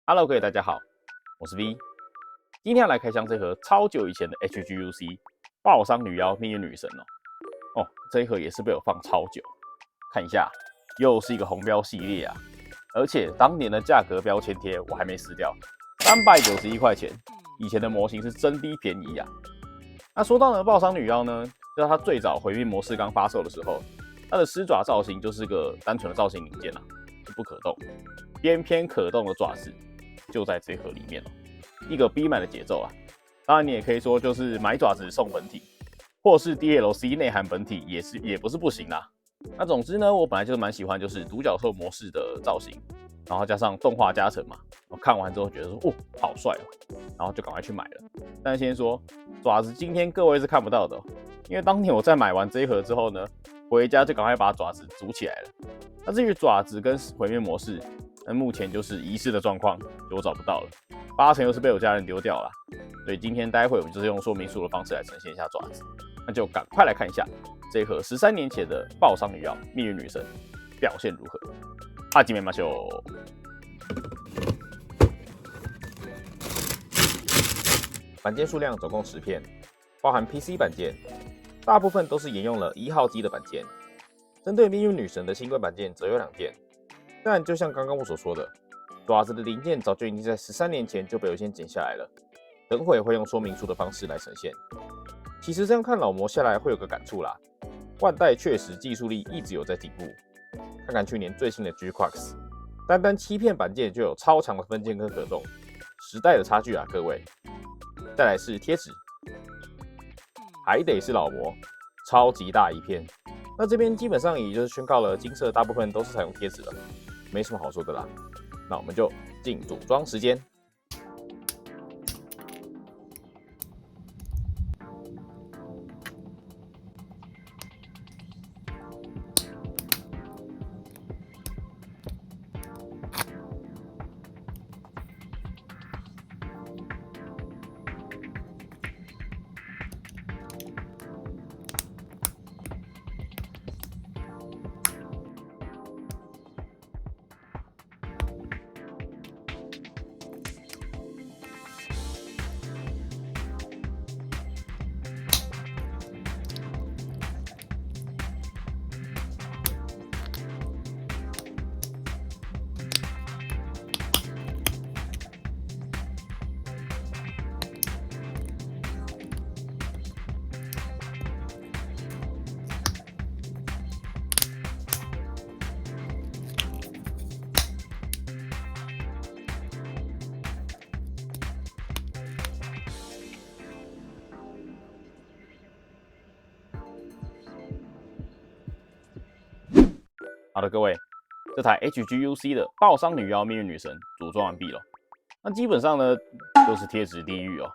Hello，各位大家好，我是 V，今天要来开箱这盒超久以前的 HGUC 爆伤女妖命运女神哦，这一盒也是被我放超久，看一下，又是一个红标系列啊，而且当年的价格标签贴我还没撕掉，391块钱，以前的模型是真低便宜啊。那说到呢，爆伤女妖呢，就是它最早毁灭模式刚发售的时候，它的狮爪造型就是个单纯的造型零件啊，不可动，偏偏可动的爪子就在这盒里面哦，一个逼满的节奏啊。当然你也可以说就是买爪子送本体，或是 DLC 内含本体也不是不行啦。那总之呢，我本来就蛮喜欢就是独角兽模式的造型，然后加上动画加成嘛，我看完之后觉得说哦好帅哦，然后就赶快去买了。但先说爪子，今天各位是看不到的因为当年我在买完这一盒之后呢，回家就赶快把爪子组起来了。那至于爪子跟毁灭模式，那目前就是遗失的状况，就我找不到了，80%又是被我家人丢掉了。所以今天待会我们就是用说明书的方式来呈现一下爪子，那就赶快来看一下这一盒13年前的爆伤女妖命运女神表现如何。哈基梅马修。板件数量总共10片，包含 PC 板件，大部分都是沿用了1号机的板件。针对命运女神的新规板件则有2件，但就像刚刚我所说的，爪子的零件早就已经在13年前就被我先剪下来了，等会会用说明书的方式来呈现。其实这样看老模下来会有个感触啦，万代确实技术力一直有在进步。看看去年最新的 G-Crux， 单单7片板件就有超强的分件跟可动，时代的差距啊，各位。再来是贴纸，还得是老模，超级大一片。那这边基本上也就是宣告了金色大部分都是采用贴纸了，没什么好说的啦。那我们就进组装时间。好的，各位，这台 HGUC 的爆伤女妖命运女神组装完毕了。那基本上呢，就是贴纸地狱哦。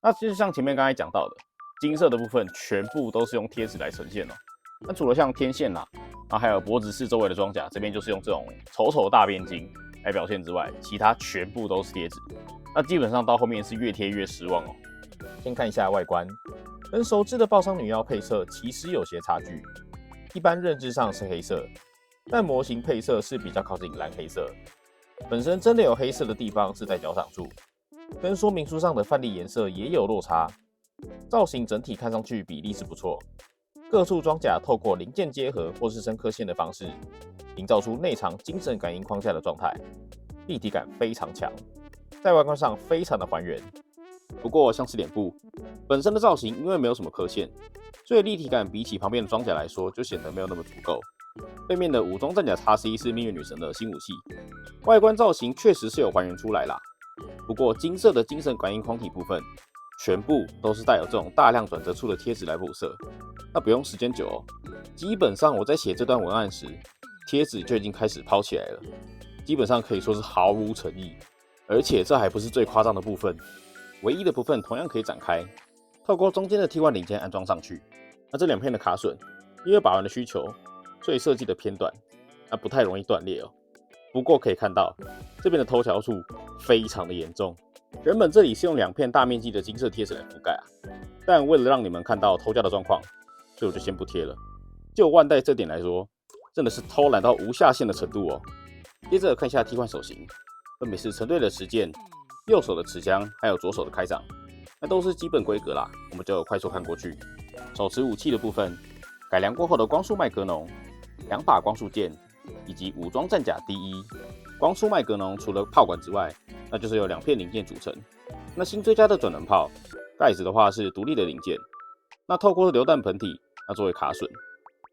那就像前面刚才讲到的，金色的部分全部都是用贴纸来呈现哦。那除了像天线啦，然后还有脖子四周围的装甲，这边就是用这种丑大变金来表现之外，其他全部都是贴纸。那基本上到后面是越贴越失望哦。先看一下外观，跟熟知的爆伤女妖配色其实有些差距。一般认知上是黑色，但模型配色是比较靠近蓝黑色。本身真的有黑色的地方是在脚掌处，跟说明书上的范例颜色也有落差。造型整体看上去比例是不错，各处装甲透过零件结合或是深刻线的方式，营造出内藏精神感应框架的状态，立体感非常强，在外观上非常的还原。不过像是脸部本身的造型，因为没有什么刻线，所以立体感比起旁边的装甲来说，就显得没有那么足够。背面的武装战甲 XC 是命运女神的新武器，外观造型确实是有还原出来啦。不过金色的精神感应框体部分，全部都是带有这种大量转折处的贴纸来补色。那不用时间久基本上我在写这段文案时，贴纸就已经开始抛起来了，基本上可以说是毫无诚意。而且这还不是最夸张的部分，唯一的部分同样可以展开，透过中间的 T1 零件安装上去。那这2片的卡榫，因为把玩的需求，所以设计的偏短，不太容易断裂哦。不过可以看到，这边的偷条处非常的严重。原本这里是用2片大面积的金色贴纸来覆盖但为了让你们看到偷胶的状况，所以我就先不贴了。就万代这点来说，真的是偷懒到无下限的程度哦。接着看一下替换手型，分别是成对的持剑、右手的持枪，还有左手的开掌，那都是基本规格啦，我们就快速看过去。手持武器的部分，改良过后的光束麦格农、2把光束剑，以及武装战甲第一。光束麦格农除了炮管之外，那就是由2片零件组成。那新追加的转轮炮盖子的话是独立的零件，那透过榴弹本体那作为卡榫。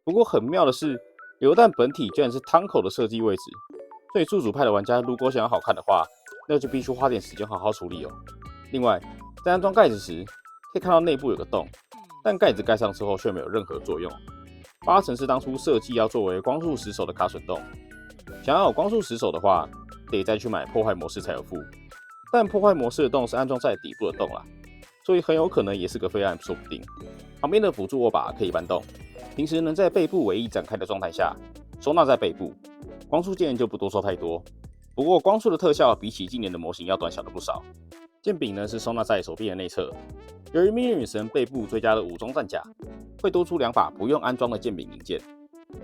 不过很妙的是，榴弹本体居然是汤口的设计位置，所以宿主派的玩家如果想要好看的话，那就必须花点时间好好处理哦。另外，在安装盖子时，可以看到内部有个洞，但盖子盖上之后却没有任何作用，8成是当初设计要作为光束石手的卡榫洞。想要有光束石手的话，得再去买破坏模式才有附。但破坏模式的洞是安装在底部的洞啦，所以很有可能也是个废案，说不定。旁边的辅助握把可以搬动，平时能在背部尾翼展开的状态下收纳在背部。光束剑就不多说太多，不过光束的特效比起今年的模型要短小了不少。剑柄呢是收纳在手臂的内侧，由于命运女神背部追加了武装战甲，会多出2把不用安装的剑柄零件，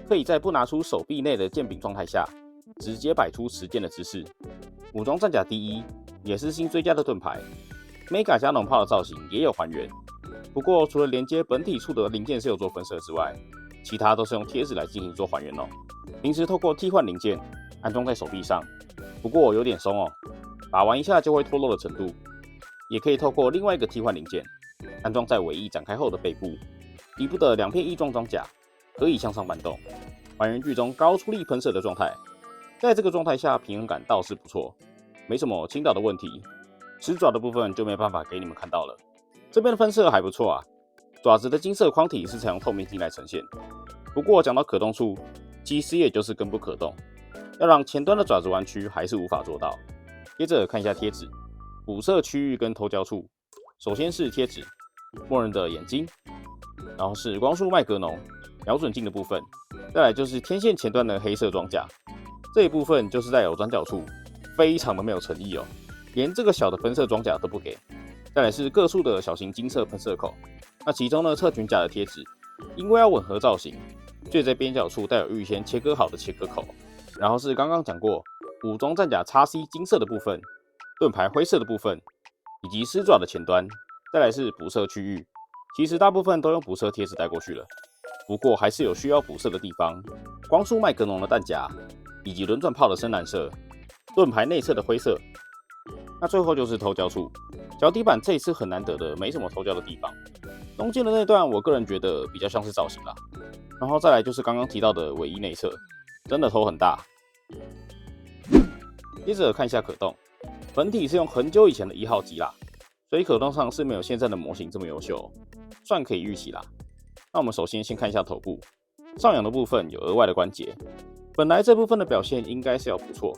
可以在不拿出手臂内的剑柄状态下，直接摆出持剑的姿势。武装战甲第一也是新追加的盾牌 ，Mega 加农炮的造型也有还原，不过除了连接本体处的零件是有做分色之外，其他都是用贴纸来进行做还原哦。平时透过替换零件安装在手臂上，不过有点松哦，把玩一下就会脱落的程度。也可以透过另外一个替换零件安装在尾翼展开后的背部，底部的2片翼状装甲可以向上搬动，还原剧中高出力喷射的状态。在这个状态下，平衡感倒是不错，没什么倾倒的问题。吃爪的部分就没办法给你们看到了，这边的分色还不错啊。爪子的金色框体是采用透明镜来呈现，不过讲到可动处，其实也就是根不可动，要让前端的爪子弯曲还是无法做到。接着看一下贴纸。补色区域跟头角处，首先是贴纸，默认的眼睛，然后是光束麦格农瞄准镜的部分，再来就是天线前端的黑色装甲，这一部分就是在有转角处，非常的没有诚意哦，连这个小的分色装甲都不给。再来是各处的小型金色喷射口，那其中呢侧裙甲的贴纸，因为要吻合造型，所以在边角处带有预先切割好的切割口。然后是刚刚讲过武装战甲 XC 金色的部分。盾牌灰色的部分，以及狮爪的前端，再来是补色区域。其实大部分都用补色贴纸带过去了，不过还是有需要补色的地方。光束麦格农的弹夹，以及轮转炮的深蓝色，盾牌内侧的灰色。那最后就是头角处，脚底板这一次很难得的没什么头角的地方，中间的那段我个人觉得比较像是造型啦。然后再来就是刚刚提到的尾翼内侧，真的头很大。接着看一下可动。本体是用很久以前的1号机啦，所以可动上是没有现在的模型这么优秀，算可以预期啦。那我们首先看一下头部，上仰的部分有额外的关节，本来这部分的表现应该是要不错，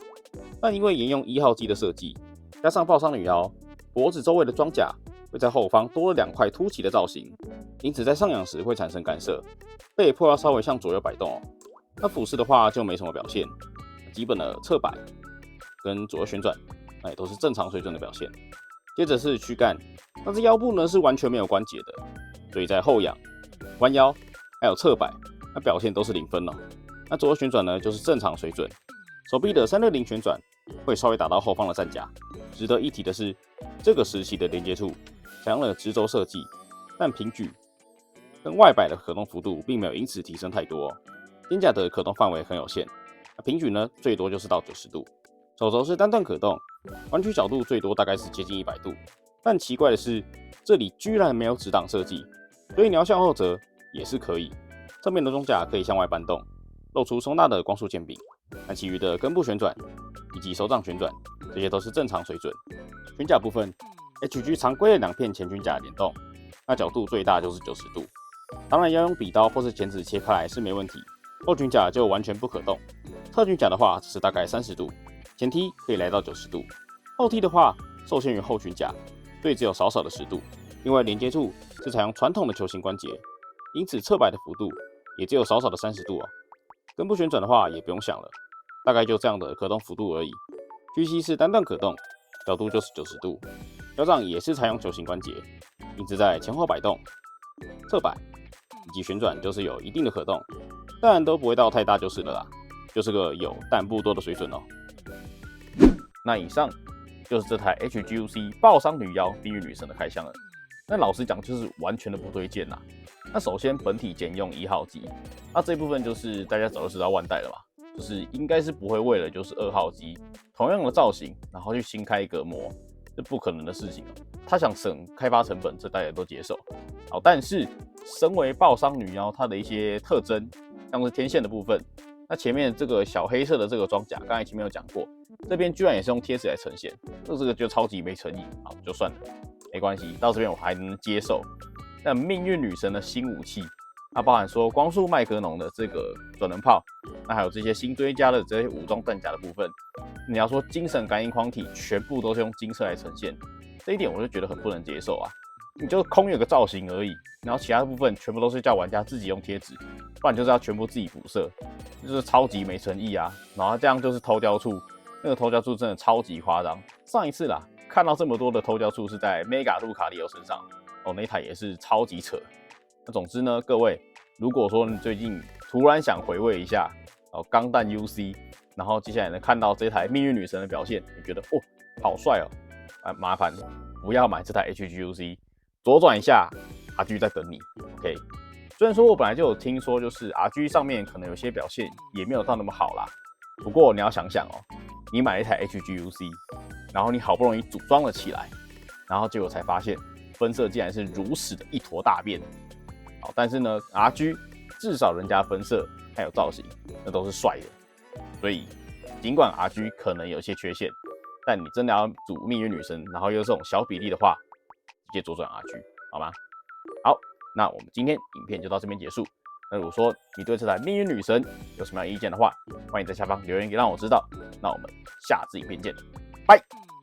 但因为沿用1号机的设计，加上爆伤女妖脖子周围的装甲会在后方多了2块凸起的造型，因此在上仰时会产生干涉，被迫要稍微向左右摆动哦。那俯视的话就没什么表现，基本的侧摆跟左右旋转。那也都是正常水准的表现。接着是躯干，那这腰部呢是完全没有关节的，所以在后仰、弯腰还有侧摆，那表现都是0分哦。那左右旋转呢就是正常水准，手臂的360旋转会稍微打到后方的战甲。值得一提的是，这个时期的连接处采用了直轴设计，但平举跟外摆的可动幅度并没有因此提升太多哦。肩胛的可动范围很有限，那平举呢最多就是到90度。手肘是单段可动，弯曲角度最多大概是接近100度，但奇怪的是，这里居然没有指挡设计，所以你要向后折也是可以。侧面的装甲可以向外搬动，露出收纳的光束剑柄，那其余的根部旋转以及手掌旋转，这些都是正常水准。裙甲部分 ，HG 常规的2片前裙甲联动，那角度最大就是90度，当然要用笔刀或是剪纸切开来是没问题。后裙甲就完全不可动，侧裙甲的话只是大概30度。前踢可以来到90度，后踢的话受限于后裙甲，所以只有少少的10度。另外连接处是采用传统的球形关节，因此侧摆的幅度也只有少少的30度哦。根部旋转的话也不用想了，大概就这样的可动幅度而已。屈膝是单段可动，角度就是90度。脚掌也是采用球形关节，因此在前后摆动、侧摆以及旋转就是有一定的可动，但都不会到太大就是了啦，就是个有但不多的水准哦。那以上就是这台 HGUC 爆伤女妖命运女神的开箱了。那老实讲，就是完全的不推荐啦。那首先本体兼用1号机，那这部分就是大家早就知道万代了嘛，就是应该是不会为了就是2号机同样的造型，然后去新开一个模，这不可能的事情哦。他想省开发成本，这大家都接受。好，但是身为爆伤女妖，它的一些特征，像是天线的部分，那前面这个小黑色的这个装甲，刚才前面有讲过，这边居然也是用贴纸来呈现，这个就超级没诚意。好，就算了，没关系，到这边我还能接受。那命运女神的新武器，它包含说光速麦格农的这个转轮炮，那还有这些新追加的这些武装弹甲的部分，你要说精神感应框体全部都是用金色来呈现，这一点我就觉得很不能接受啊！你就空有个造型而已，然后其他的部分全部都是叫玩家自己用贴纸，不然就是要全部自己补色，就是超级没诚意啊！然后这样就是偷雕处，那个偷雕处真的超级夸张。上一次啦，看到这么多的偷雕处是在 Mega 路卡里欧身上。哦，那台也是超级扯。那总之呢，各位，如果说你最近突然想回味一下哦钢弹 UC， 然后接下来呢看到这台命运女神的表现，你觉得哦好帅哦，麻烦不要买这台 HGUC， 左转一下 ，RG 在等你。OK， 虽然说我本来就有听说，就是 RG 上面可能有些表现也没有到那么好啦，不过你要想想哦，你买了一台 HGUC， 然后你好不容易组装了起来，然后结果才发现。分色竟然是如此的一坨大便，好，但是呢 ，RG 至少人家分色还有造型，那都是帅的，所以尽管 RG 可能有些缺陷，但你真的要组命运女神，然后又是这种小比例的话，直接左转 RG 好吗？好，那我们今天影片就到这边结束。那如果说你对这台命运女神有什么样的意见的话，欢迎在下方留言给让我知道。那我们下支影片见，拜。